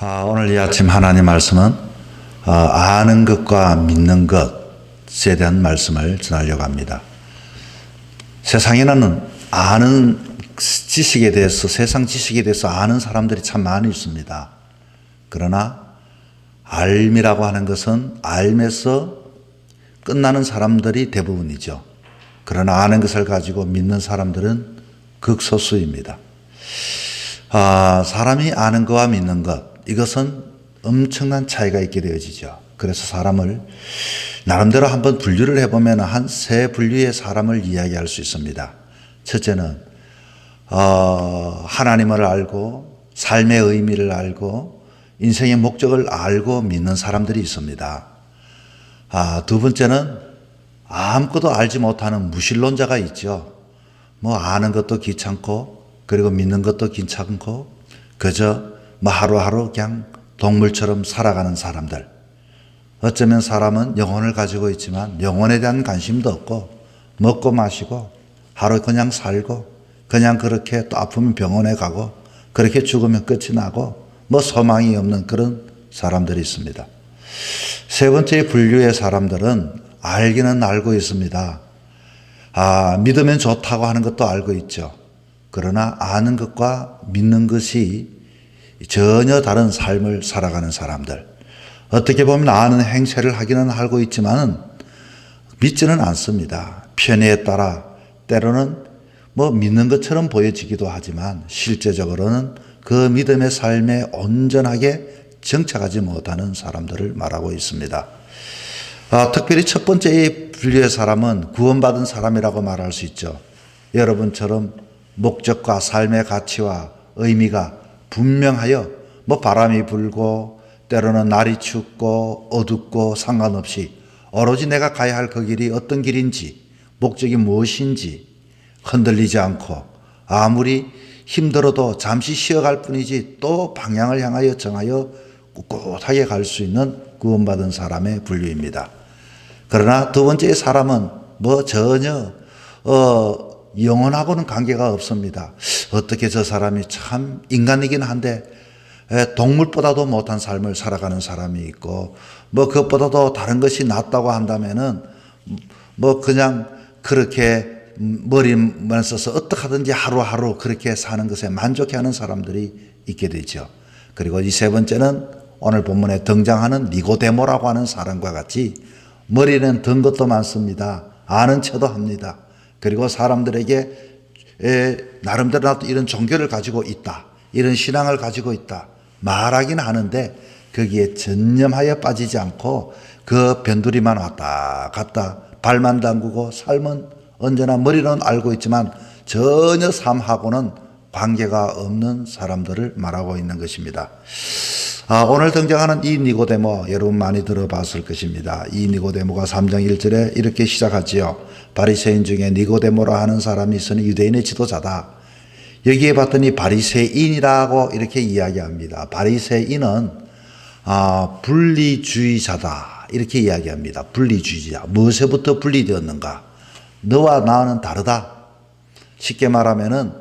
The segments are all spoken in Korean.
오늘 이 아침 하나님 말씀은 아는 것과 믿는 것에 대한 말씀을 전하려고 합니다. 세상에는 아는 지식에 대해서, 세상 지식에 대해서 아는 사람들이 참 많이 있습니다. 그러나 알미라고 하는 것은 알면서 끝나는 사람들이 대부분이죠. 그러나 아는 것을 가지고 믿는 사람들은 극소수입니다. 사람이 아는 것과 믿는 것, 이것은 엄청난 차이가 있게 되어지죠. 그래서 사람을 나름대로 한번 분류를 해보면 한 세 분류의 사람을 이야기할 수 있습니다. 첫째는 하나님을 알고 삶의 의미를 알고 인생의 목적을 알고 믿는 사람들이 있습니다. 두 번째는 아무것도 알지 못하는 무신론자가 있죠. 아는 것도 귀찮고 그리고 믿는 것도 귀찮고 그저 하루하루 그냥 동물처럼 살아가는 사람들. 어쩌면 사람은 영혼을 가지고 있지만 영혼에 대한 관심도 없고 먹고 마시고 하루 그냥 살고 그냥 그렇게 또 아프면 병원에 가고 그렇게 죽으면 끝이 나고 소망이 없는 그런 사람들이 있습니다. 세 번째 분류의 사람들은 알기는 알고 있습니다. 믿으면 좋다고 하는 것도 알고 있죠. 그러나 아는 것과 믿는 것이 전혀 다른 삶을 살아가는 사람들. 어떻게 보면 아는 행세를 하기는 알고 있지만 믿지는 않습니다. 편의에 따라 때로는 믿는 것처럼 보여지기도 하지만 실제적으로는 그 믿음의 삶에 온전하게 정착하지 못하는 사람들을 말하고 있습니다. 특별히 첫 번째 분류의 사람은 구원받은 사람이라고 말할 수 있죠. 여러분처럼 목적과 삶의 가치와 의미가 분명하여 바람이 불고 때로는 날이 춥고 어둡고 상관없이 오로지 내가 가야 할 그 길이 어떤 길인지 목적이 무엇인지 흔들리지 않고 아무리 힘들어도 잠시 쉬어갈 뿐이지 또 방향을 향하여 정하여 꿋꿋하게 갈 수 있는 구원받은 사람의 분류입니다. 그러나 두 번째 사람은 전혀 영혼하고는 관계가 없습니다. 어떻게 저 사람이 참 인간이긴 한데 동물보다도 못한 삶을 살아가는 사람이 있고 그것보다도 다른 것이 낫다고 한다면은 그냥 그렇게 머리만 써서 어떻게 하든지 하루하루 그렇게 사는 것에 만족해하는 사람들이 있게 되죠. 그리고 이 세 번째는 오늘 본문에 등장하는 니고데모라고 하는 사람과 같이 머리는 든 것도 많습니다. 아는 척도 합니다. 그리고 사람들에게 나름대로 나도 이런 종교를 가지고 있다, 이런 신앙을 가지고 있다 말하긴 하는데 거기에 전념하여 빠지지 않고 그 변두리만 왔다 갔다 발만 담그고 삶은 언제나 머리는 알고 있지만 전혀 삶하고는 관계가 없는 사람들을 말하고 있는 것입니다. 오늘 등장하는 이 니고데모 여러분 많이 들어봤을 것입니다. 이 니고데모가 3장 1절에 이렇게 시작하지요. 바리새인 중에 니고데모라 하는 사람이 있으니 유대인의 지도자다. 여기에 봤더니 바리새인이라고 이렇게 이야기합니다. 바리새인은 분리주의자다 이렇게 이야기합니다. 분리주의자. 무엇에부터 분리되었는가? 너와 나는 다르다. 쉽게 말하면은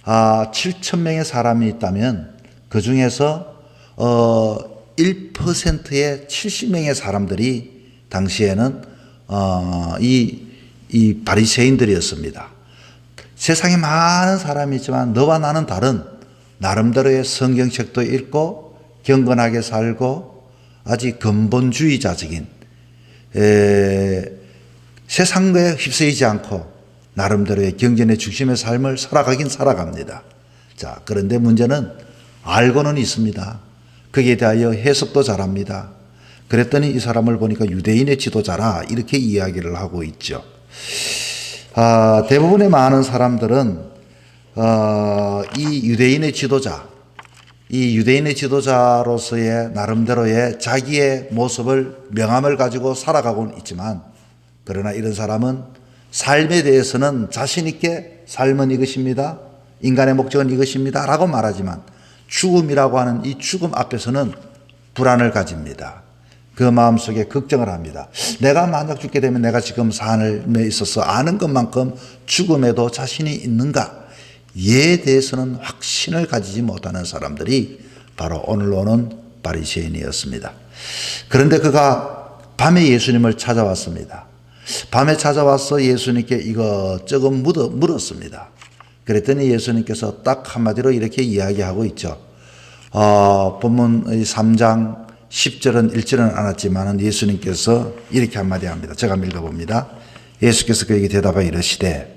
7,000명의 사람이 있다면 그 중에서 1%의 70명의 사람들이 당시에는 이 바리새인들이었습니다. 세상에 많은 사람이 있지만 너와 나는 다른 나름대로의 성경책도 읽고 경건하게 살고 아주 근본주의자적인 세상에 휩쓸리지 않고 나름대로의 경전의 중심의 삶을 살아가긴 살아갑니다. 자, 그런데 문제는 알고는 있습니다. 거기에 대하여 해석도 잘합니다. 그랬더니 이 사람을 보니까 유대인의 지도자라 이렇게 이야기를 하고 있죠. 대부분의 많은 사람들은 이 유대인의 지도자로서의 나름대로의 자기의 모습을 명함을 가지고 살아가고는 있지만 그러나 이런 사람은 삶에 대해서는 자신 있게 삶은 이것입니다. 인간의 목적은 이것입니다. 라고 말하지만 죽음이라고 하는 이 죽음 앞에서는 불안을 가집니다. 그 마음속에 걱정을 합니다. 내가 만약 죽게 되면 내가 지금 삶에 있어서 아는 것만큼 죽음에도 자신이 있는가? 이에 대해서는 확신을 가지지 못하는 사람들이 바로 오늘로는 바리새인이었습니다. 그런데 그가 밤에 예수님을 찾아왔습니다. 밤에 찾아와서 예수님께 이것저것 물었습니다. 그랬더니 예수님께서 딱 한마디로 이렇게 이야기하고 있죠. 본문 3장 10절은 읽지는 않았지만 예수님께서 이렇게 한마디 합니다. 제가 읽어봅니다. 예수께서 그에게 대답하여 이르시되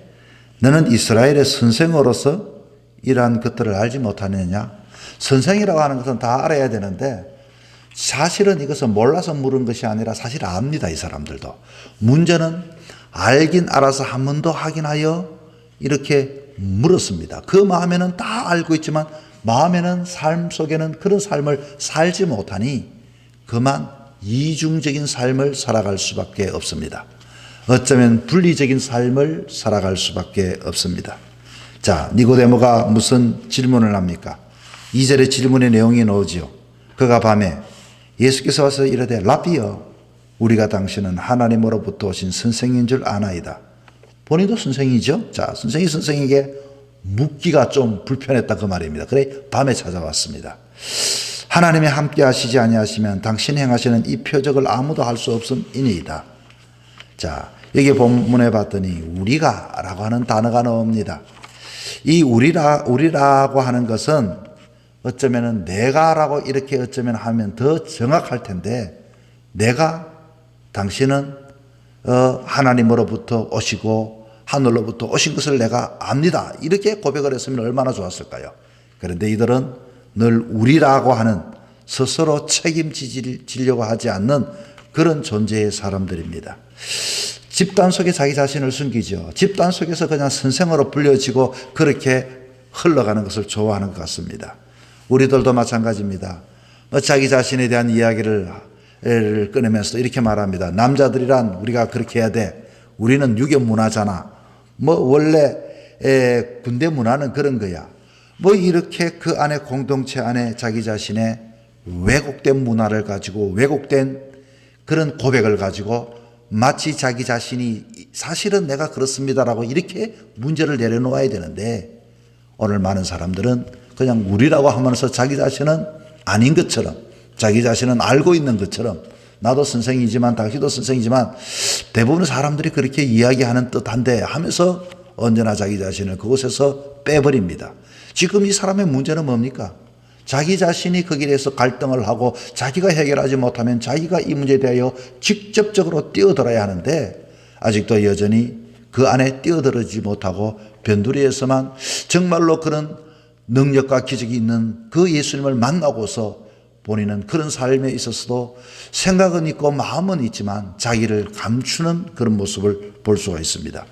너는 이스라엘의 선생으로서 이러한 것들을 알지 못하느냐? 선생이라고 하는 것은 다 알아야 되는데 사실은 이것은 몰라서 물은 것이 아니라 사실 압니다. 이 사람들도. 문제는 알긴 알아서 한 번 더 확인하여 이렇게 물었습니다. 그 마음에는 다 알고 있지만 마음에는 삶 속에는 그런 삶을 살지 못하니 그만 이중적인 삶을 살아갈 수밖에 없습니다. 어쩌면 분리적인 삶을 살아갈 수밖에 없습니다. 자, 니고데모가 무슨 질문을 합니까? 2절의 질문의 내용이 나오지요. 그가 밤에 예수께서 와서 이르되 라비여 우리가 당신은 하나님으로부터 오신 선생인 줄 아나이다. 본인도 선생이죠. 자, 선생이 선생에게 묻기가 좀 불편했다 그 말입니다. 그래 밤에 찾아왔습니다. 하나님이 함께 하시지 아니하시면 당신 행하시는 이 표적을 아무도 할 수 없음이니이다. 자, 여기 본문에 봤더니 우리가 라고 하는 단어가 나옵니다. 이 우리라고 하는 것은 어쩌면 내가라고 이렇게 어쩌면 하면 더 정확할 텐데 내가 당신은 하나님으로부터 오시고 하늘로부터 오신 것을 내가 압니다. 이렇게 고백을 했으면 얼마나 좋았을까요? 그런데 이들은 늘 우리라고 하는 스스로 책임지려고 하지 않는 그런 존재의 사람들입니다. 집단 속에 자기 자신을 숨기죠. 집단 속에서 그냥 선생으로 불려지고 그렇게 흘러가는 것을 좋아하는 것 같습니다. 우리들도 마찬가지입니다. 자기 자신에 대한 이야기를 꺼내면서 이렇게 말합니다. 남자들이란 우리가 그렇게 해야 돼. 우리는 유교 문화잖아. 원래 군대 문화는 그런 거야. 이렇게 그 안에 공동체 안에 자기 자신의 왜곡된 문화를 가지고 왜곡된 그런 고백을 가지고 마치 자기 자신이 사실은 내가 그렇습니다라고 이렇게 문제를 내려놓아야 되는데 오늘 많은 사람들은 그냥 우리라고 하면서 자기 자신은 아닌 것처럼 자기 자신은 알고 있는 것처럼 나도 선생이지만 당신도 선생이지만 대부분의 사람들이 그렇게 이야기하는 듯한데 하면서 언제나 자기 자신을 그곳에서 빼버립니다. 지금 이 사람의 문제는 뭡니까? 자기 자신이 거기에 대해서 갈등을 하고 자기가 해결하지 못하면 자기가 이 문제에 대하여 직접적으로 뛰어들어야 하는데 아직도 여전히 그 안에 뛰어들지 못하고 변두리에서만 정말로 그런 능력과 기적이 있는 그 예수님을 만나고서 본인은 그런 삶에 있어서도 생각은 있고 마음은 있지만 자기를 감추는 그런 모습을 볼 수가 있습니다.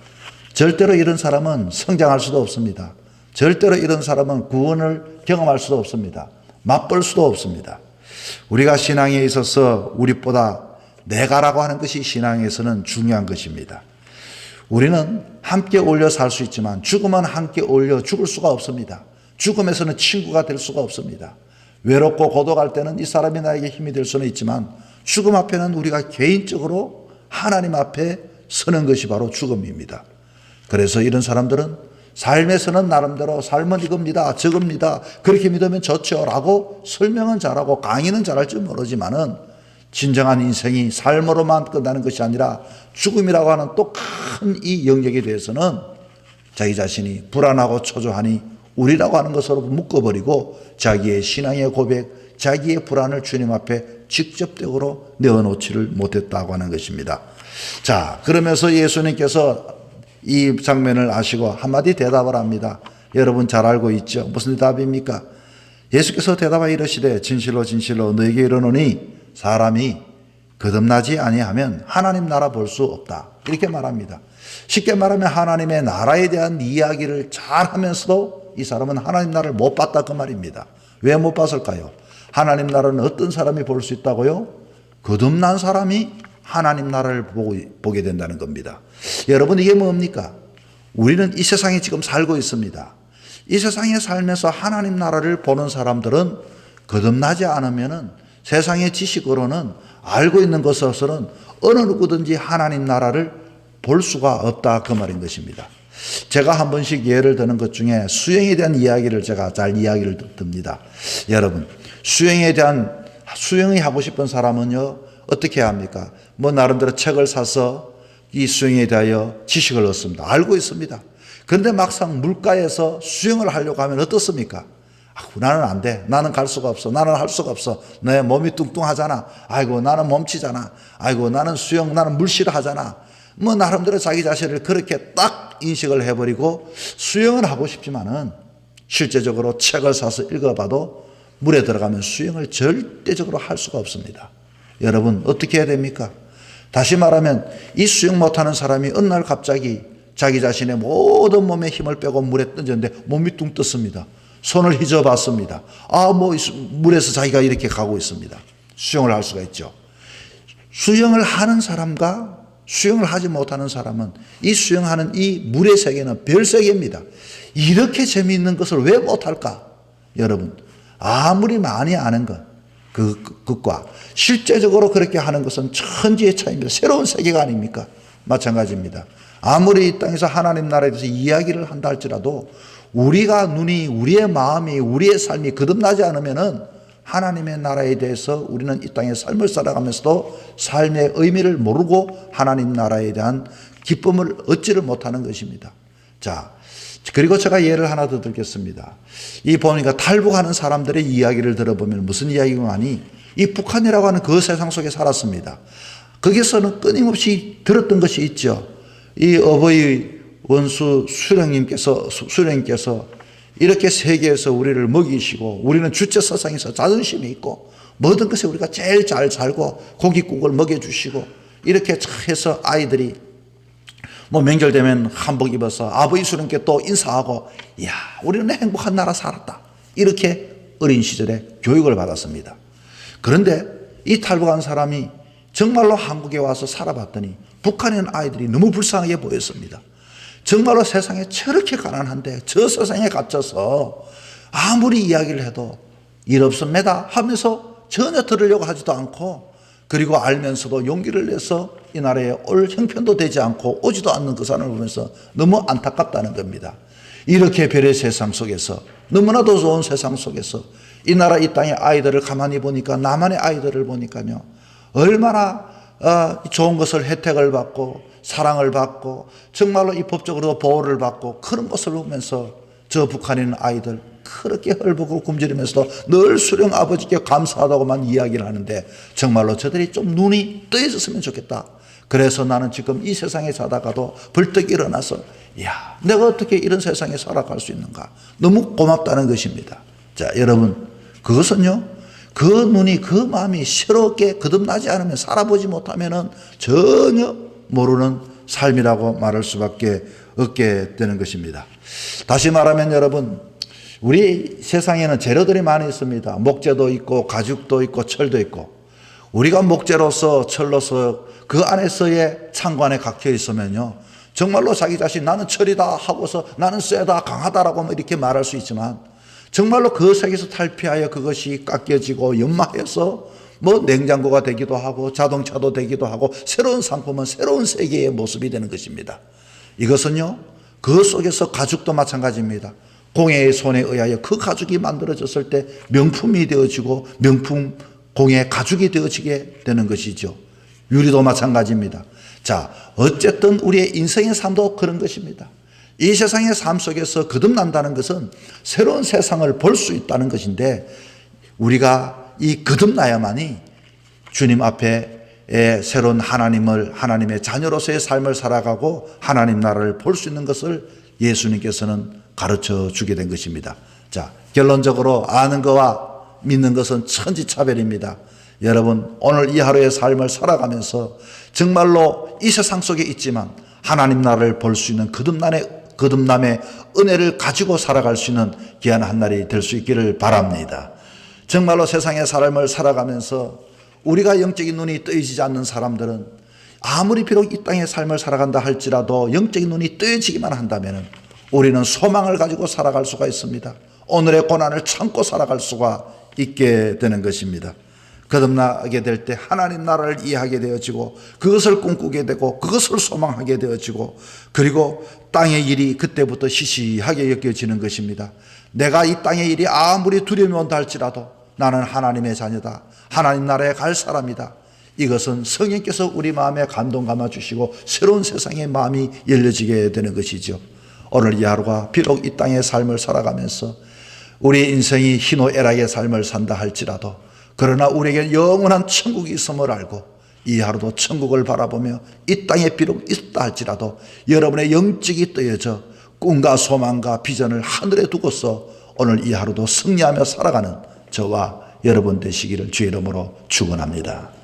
절대로 이런 사람은 성장할 수도 없습니다. 절대로 이런 사람은 구원을 경험할 수도 없습니다. 맛볼 수도 없습니다. 우리가 신앙에 있어서 우리보다 내가라고 하는 것이 신앙에서는 중요한 것입니다. 우리는 함께 어울려 살 수 있지만 죽으면 함께 어울려 죽을 수가 없습니다. 죽음에서는 친구가 될 수가 없습니다. 외롭고 고독할 때는 이 사람이 나에게 힘이 될 수는 있지만 죽음 앞에는 우리가 개인적으로 하나님 앞에 서는 것이 바로 죽음입니다. 그래서 이런 사람들은 삶에서는 나름대로 삶은 이겁니다. 저겁니다. 그렇게 믿으면 좋죠. 라고 설명은 잘하고 강의는 잘할지 모르지만은 진정한 인생이 삶으로만 끝나는 것이 아니라 죽음이라고 하는 또 큰 이 영역에 대해서는 자기 자신이 불안하고 초조하니 우리라고 하는 것으로 묶어버리고 자기의 신앙의 고백, 자기의 불안을 주님 앞에 직접적으로 내어놓지를 못했다고 하는 것입니다. 자, 그러면서 예수님께서 이 장면을 아시고 한마디 대답을 합니다. 여러분 잘 알고 있죠? 무슨 대답입니까? 예수께서 대답하여 이르시되 진실로 진실로 너에게 이르노니 사람이 거듭나지 아니하면 하나님 나라 볼 수 없다. 이렇게 말합니다. 쉽게 말하면 하나님의 나라에 대한 이야기를 잘 하면서도 이 사람은 하나님 나라를 못 봤다 그 말입니다. 왜 못 봤을까요? 하나님 나라는 어떤 사람이 볼 수 있다고요? 거듭난 사람이 하나님 나라를 보게 된다는 겁니다. 여러분 이게 뭡니까? 우리는 이 세상에 지금 살고 있습니다. 이 세상에 살면서 하나님 나라를 보는 사람들은 거듭나지 않으면은 세상의 지식으로는 알고 있는 것으로는 어느 누구든지 하나님 나라를 볼 수가 없다 그 말인 것입니다. 제가 한 번씩 예를 드는 것 중에 수영에 대한 이야기를 제가 잘 이야기를 듭니다. 여러분, 수영이 하고 싶은 사람은요, 어떻게 해야 합니까? 뭐 나름대로 책을 사서 이 수영에 대하여 지식을 얻습니다. 알고 있습니다. 그런데 막상 물가에서 수영을 하려고 하면 어떻습니까? 나는 안 돼. 나는 갈 수가 없어. 나는 할 수가 없어. 내 몸이 뚱뚱하잖아. 아이고, 나는 몸치잖아. 아이고, 나는 물 싫어하잖아. 뭐 나름대로 자기 자신을 그렇게 딱 인식을 해버리고 수영을 하고 싶지만은 실제적으로 책을 사서 읽어봐도 물에 들어가면 수영을 절대적으로 할 수가 없습니다. 여러분, 어떻게 해야 됩니까? 다시 말하면 이 수영 못하는 사람이 어느 날 갑자기 자기 자신의 모든 몸에 힘을 빼고 물에 던졌는데 몸이 뚱 떴습니다. 손을 휘저어봤습니다. 물에서 자기가 이렇게 가고 있습니다. 수영을 할 수가 있죠. 수영을 하는 사람과 수영을 하지 못하는 사람은 이 수영하는 이 물의 세계는 별 세계입니다. 이렇게 재미있는 것을 왜 못할까? 여러분, 아무리 많이 아는 것과 실제적으로 그렇게 하는 것은 천지의 차이입니다. 새로운 세계가 아닙니까? 마찬가지입니다. 아무리 이 땅에서 하나님 나라에 대해서 이야기를 한다 할지라도 우리의 마음이, 우리의 삶이 거듭나지 않으면은 하나님의 나라에 대해서 우리는 이 땅에 삶을 살아가면서도 삶의 의미를 모르고 하나님 나라에 대한 기쁨을 얻지를 못하는 것입니다. 자, 그리고 제가 예를 하나 더 들겠습니다. 보니까 탈북하는 사람들의 이야기를 들어보면 무슨 이야기가 하니 이 북한이라고 하는 그 세상 속에 살았습니다. 거기서는 끊임없이 들었던 것이 있죠. 이 어버이 원수 수령님께서 이렇게 세계에서 우리를 먹이시고 우리는 주체 사상에서 자존심이 있고 모든 것에 우리가 제일 잘 살고 고깃국을 먹여주시고 이렇게 해서 아이들이 뭐 명절 되면 한복 입어서 아버지 수령께 또 인사하고 이야 우리는 행복한 나라 살았다 이렇게 어린 시절에 교육을 받았습니다. 그런데 이 탈북한 사람이 정말로 한국에 와서 살아봤더니 북한에 있는 아이들이 너무 불쌍하게 보였습니다. 정말로 세상에 저렇게 가난한데 저 세상에 갇혀서 아무리 이야기를 해도 일 없습니다 하면서 전혀 들으려고 하지도 않고 그리고 알면서도 용기를 내서 이 나라에 올 형편도 되지 않고 오지도 않는 그 사람을 보면서 너무 안타깝다는 겁니다. 이렇게 별의 세상 속에서 너무나도 좋은 세상 속에서 이 나라 이 땅의 아이들을 가만히 보니까 나만의 아이들을 보니까요 얼마나 좋은 것을 혜택을 받고 사랑을 받고 정말로 이 법적으로 보호를 받고 그런 것을 보면서 저 북한에 있는 아이들 그렇게 헐벗고 굶주리면서도 늘 수령 아버지께 감사하다고만 이야기를 하는데 정말로 저들이 좀 눈이 뜨여졌으면 좋겠다. 그래서 나는 지금 이 세상에 사다가도 벌떡 일어나서 야 내가 어떻게 이런 세상에 살아갈 수 있는가 너무 고맙다는 것입니다. 자 여러분 그것은요 그 눈이 그 마음이 새롭게 거듭나지 않으면 살아보지 못하면 전혀 모르는 삶이라고 말할 수밖에 없게 되는 것입니다. 다시 말하면 여러분 우리 세상에는 재료들이 많이 있습니다. 목재도 있고 가죽도 있고 철도 있고 우리가 목재로서 철로서 그 안에서의 창관에 갇혀 있으면요 정말로 자기 자신 나는 철이다 하고서 나는 쎄다 강하다라고 이렇게 말할 수 있지만 정말로 그 세계에서 탈피하여 그것이 깎여지고 연마해서 뭐 냉장고가 되기도 하고 자동차도 되기도 하고 새로운 상품은 새로운 세계의 모습이 되는 것입니다. 이것은요 그 속에서 가죽도 마찬가지입니다. 공예의 손에 의하여 그 가죽이 만들어졌을 때 명품이 되어지고 명품 공예 가죽이 되어지게 되는 것이죠. 유리도 마찬가지입니다. 자 어쨌든 우리의 인생의 삶도 그런 것입니다. 이 세상의 삶 속에서 거듭난다는 것은 새로운 세상을 볼 수 있다는 것인데 우리가 이 거듭나야만이 주님 앞에 새로운 하나님의 자녀로서의 삶을 살아가고 하나님 나라를 볼 수 있는 것을 예수님께서는 가르쳐 주게 된 것입니다. 자, 결론적으로 아는 것과 믿는 것은 천지차별입니다. 여러분, 오늘 이 하루의 삶을 살아가면서 정말로 이 세상 속에 있지만 하나님 나라를 볼 수 있는 거듭남의 은혜를 가지고 살아갈 수 있는 귀한 한 날이 될 수 있기를 바랍니다. 정말로 세상의 삶을 살아가면서 우리가 영적인 눈이 뜨여지지 않는 사람들은 아무리 비록 이 땅의 삶을 살아간다 할지라도 영적인 눈이 뜨여지기만 한다면 우리는 소망을 가지고 살아갈 수가 있습니다. 오늘의 고난을 참고 살아갈 수가 있게 되는 것입니다. 거듭나게 될 때 하나님 나라를 이해하게 되어지고 그것을 꿈꾸게 되고 그것을 소망하게 되어지고 그리고 땅의 일이 그때부터 시시하게 여겨지는 것입니다. 내가 이 땅의 일이 아무리 두려움이 온다 할지라도 나는 하나님의 자녀다. 하나님 나라에 갈 사람이다. 이것은 성령께서 우리 마음에 감동 감아 주시고 새로운 세상의 마음이 열려지게 되는 것이죠. 오늘 이 하루가 비록 이 땅의 삶을 살아가면서 우리 인생이 희노애락의 삶을 산다 할지라도 그러나 우리에게 영원한 천국이 있음을 알고 이 하루도 천국을 바라보며 이 땅에 비록 있다 할지라도 여러분의 영적이 뜨여져 꿈과 소망과 비전을 하늘에 두고서 오늘 이 하루도 승리하며 살아가는 저와 여러분 되시기를 주의 이름으로 축원합니다.